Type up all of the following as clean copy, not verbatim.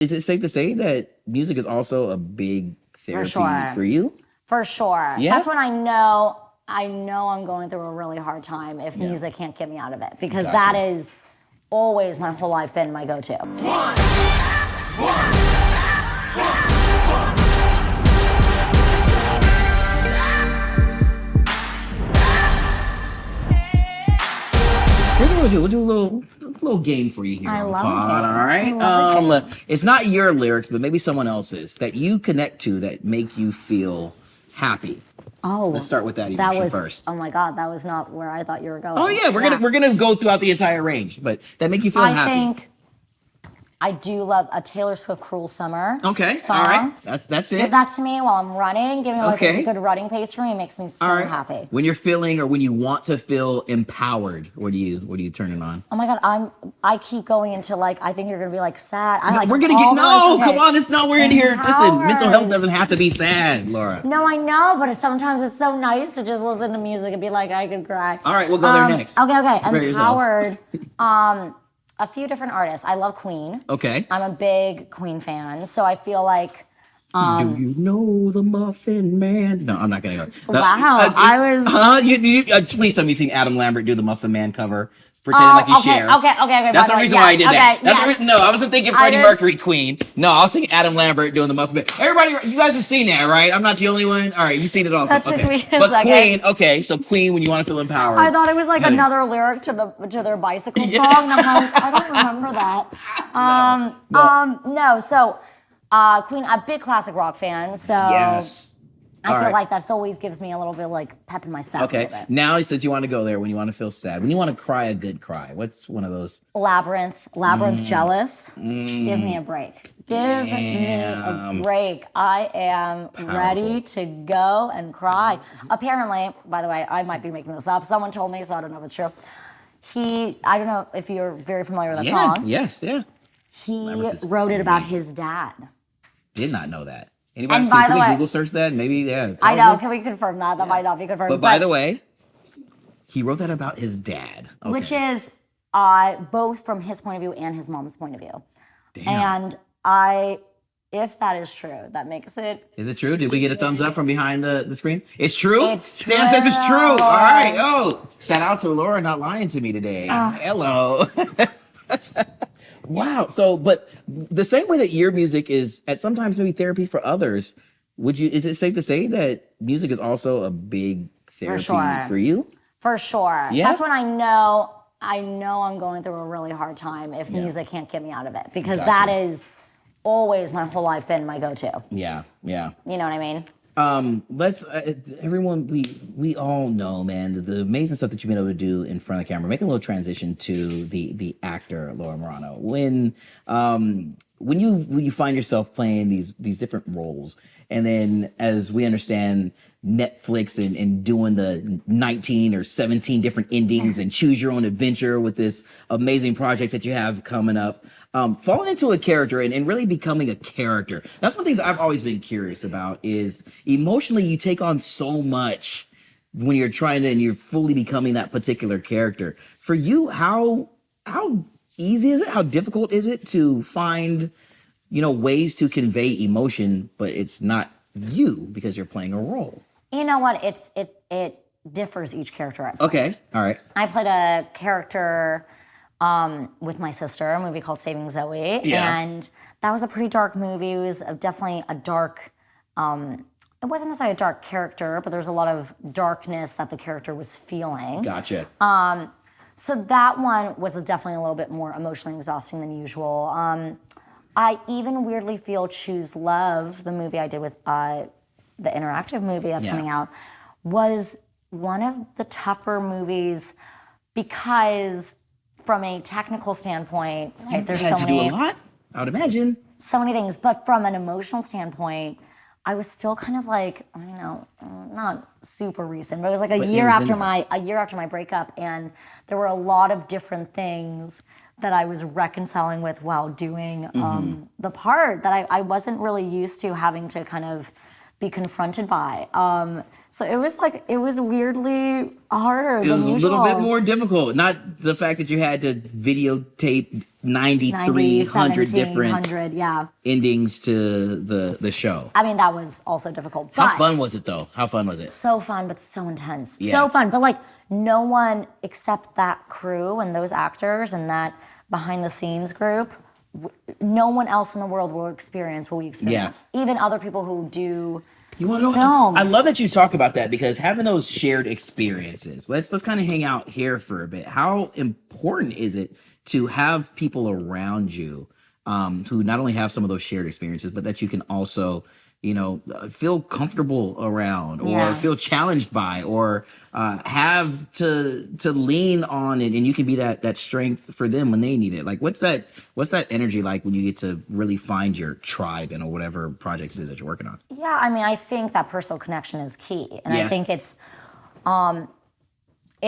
Is it safe to say that music is also a big therapy sure. for you? For sure. Yeah? That's when I know I'm going through a really hard time if music can't get me out of it. Because that Gotcha. is always my whole life been my go-to. Here's what we'll do. We'll do a little game for you here I on the love a pod. game. All right. I love a game. It's not your lyrics, but maybe someone else's that you connect to that make you feel happy. Oh, Let's start with that that emotion was, first. oh my God, that was not where I thought you were going. Oh yeah, we're gonna go throughout the entire range, but that make you feel I happy. think I do love a Taylor Swift "Cruel Summer" Okay. song. All right. That's it. Give that to me while I'm running. Give me like Okay. a good running pace for me. It makes me so All right. happy. When you're feeling or when you want to feel empowered, what do you turn it on? Oh my God, I keep going into like, I think you're gonna be like sad. We're gonna get come on, it's not we're in here. Listen, mental health Empowered. doesn't have to be sad, Laura. No, I know, but sometimes it's so nice to just listen to music and be like, I could cry. All right, we'll go there next. Okay. Prepare yourself. Empowered. A few different artists. I love Queen. Okay. I'm a big Queen fan, so I feel like. Do you know the Muffin Man? No, I'm not gonna go. Wow, I was. Please tell me you've seen Adam Lambert do the Muffin Man cover, pretending like he's Cher. Okay. That's the reason why I did that. Okay, That's the yes. reason. No, I wasn't thinking Freddie Mercury Queen. No, I was thinking Adam Lambert doing the Muffin Man. Everybody, you guys have seen that, right? I'm not the only one. All right, you've seen it also. That took me a But second. Queen, okay, so Queen, when you want to feel empowered. I thought it was like Got it. another lyric to their bicycle song. And I'm like, I don't remember that. No. So, Queen, a big classic rock fan. So Yes. I All feel right. like that's always gives me a little bit of like pep in my step. A Okay, little bit. now you said you want to go there when you want to feel sad. When you want to cry a good cry. What's one of those? Labyrinth, Jealous. Give me a break. Give me a break. I am ready to go and cry. Apparently, by the way, I might be making this up. Someone told me, so I don't know if it's true. I don't know if you're very familiar with that song. Yes, yeah. He Labyrinth is wrote it about his dad. Did not know that. Anybody And by can the we way- Google search that? Maybe, yeah. I know. probably. Can we confirm that? That might not be confirmed. But by the way, he wrote that about his dad. Okay. Which is both from his point of view and his mom's point of view. Damn. And if that is true, that makes it. Is it true? Did we get a thumbs up from behind the screen? It's true? It's Sam says it's true. true. All right. Oh, shout out to Laura not lying to me today. Hello. Wow. So, but the same way that your music is at sometimes maybe therapy for others, is it safe to say that music is also a big therapy sure. for you? For sure. Yeah? That's when I know I'm going through a really hard time if music can't get me out of it. Because Gotcha. that is always my whole life been my go-to. Yeah. Yeah. You know what I mean? Let's everyone, we all know, man, the amazing stuff that you've been able to do in front of the camera. Make a little transition to the actor Laura Marano. When you find yourself playing these different roles, and then as we understand Netflix and doing the 19 or 17 different endings and choose your own adventure with this amazing project that you have coming up. Falling into a character and really becoming a character. That's one of the things I've always been curious about is emotionally you take on so much when you're trying to and you're fully becoming that particular character. For you, how easy is it? How difficult is it to find, ways to convey emotion, but it's not you because you're playing a role? You know what? It differs each character. I play. Okay. All right. I played a character with my sister, a movie called Saving Zoe. Yeah. And that was a pretty dark movie. It was definitely a dark, it wasn't necessarily a dark character, but there's a lot of darkness that the character was feeling. Gotcha. So that one was definitely a little bit more emotionally exhausting than usual. I even weirdly feel Choose Love, the movie I did with the interactive movie that's coming out, was one of the tougher movies because from a technical standpoint, right, there's had so to many, do a lot, I would imagine. so many things. But from an emotional standpoint, I was still kind of like, not super recent, but it was like a year after my breakup, and there were a lot of different things that I was reconciling with while doing the part that I wasn't really used to having to kind of be confronted by. So it was weirdly harder It than was a usual. little bit more difficult. Not the fact that you had to videotape 9,300 different 100, yeah. endings to the show. I mean, that was also difficult. How But fun was it though? How fun was it? so fun, but so intense. Yeah. So fun. But like no one except that crew and those actors and that behind the scenes group, no one else in the world will experience what we experience. Even other people who do You want to know? films. I love that you talk about that because having those shared experiences. Let's kind of hang out here for a bit. How important is it to have people around you who not only have some of those shared experiences, but that you can also, feel comfortable around, or Yeah. feel challenged by, or have to lean on it, and you can be that strength for them when they need it. Like, what's that energy like when you get to really find your tribe in whatever project it is that you're working on? Yeah, I mean, I think that personal connection is key. And I Yeah. think it's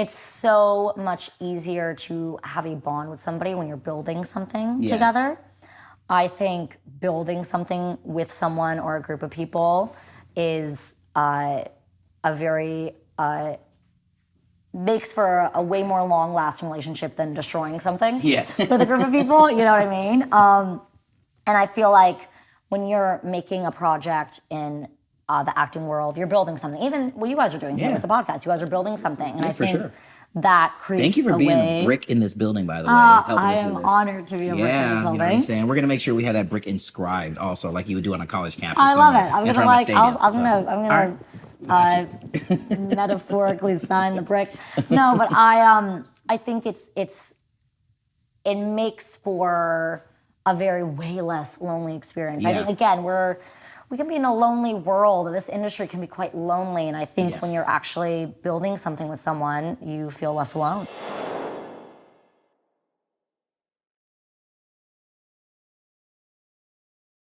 so much easier to have a bond with somebody when you're building something Yeah. together. I think building something with someone or a group of people is a very makes for a way more long-lasting relationship than destroying something Yeah. with a group of people. You know what I mean? And I feel like when you're making a project in the acting world, you're building something. Even what you guys are doing here Yeah. with the podcast, you guys are building something, and I for think sure. that creates. Thank you for a being way. a brick in this building, by the way. helping I us do am this. honored to be a brick in this You know what I'm building. saying? We're gonna make sure we have that brick inscribed also, like you would do on a college campus. I love somewhere it. I'm in gonna front of a I'm stadium. gonna metaphorically sign the brick. No, but I think it makes for a very way less lonely experience. I Yeah. think again we can be in a lonely world. This industry can be quite lonely, and I think Yeah. when you're actually building something with someone, you feel less alone.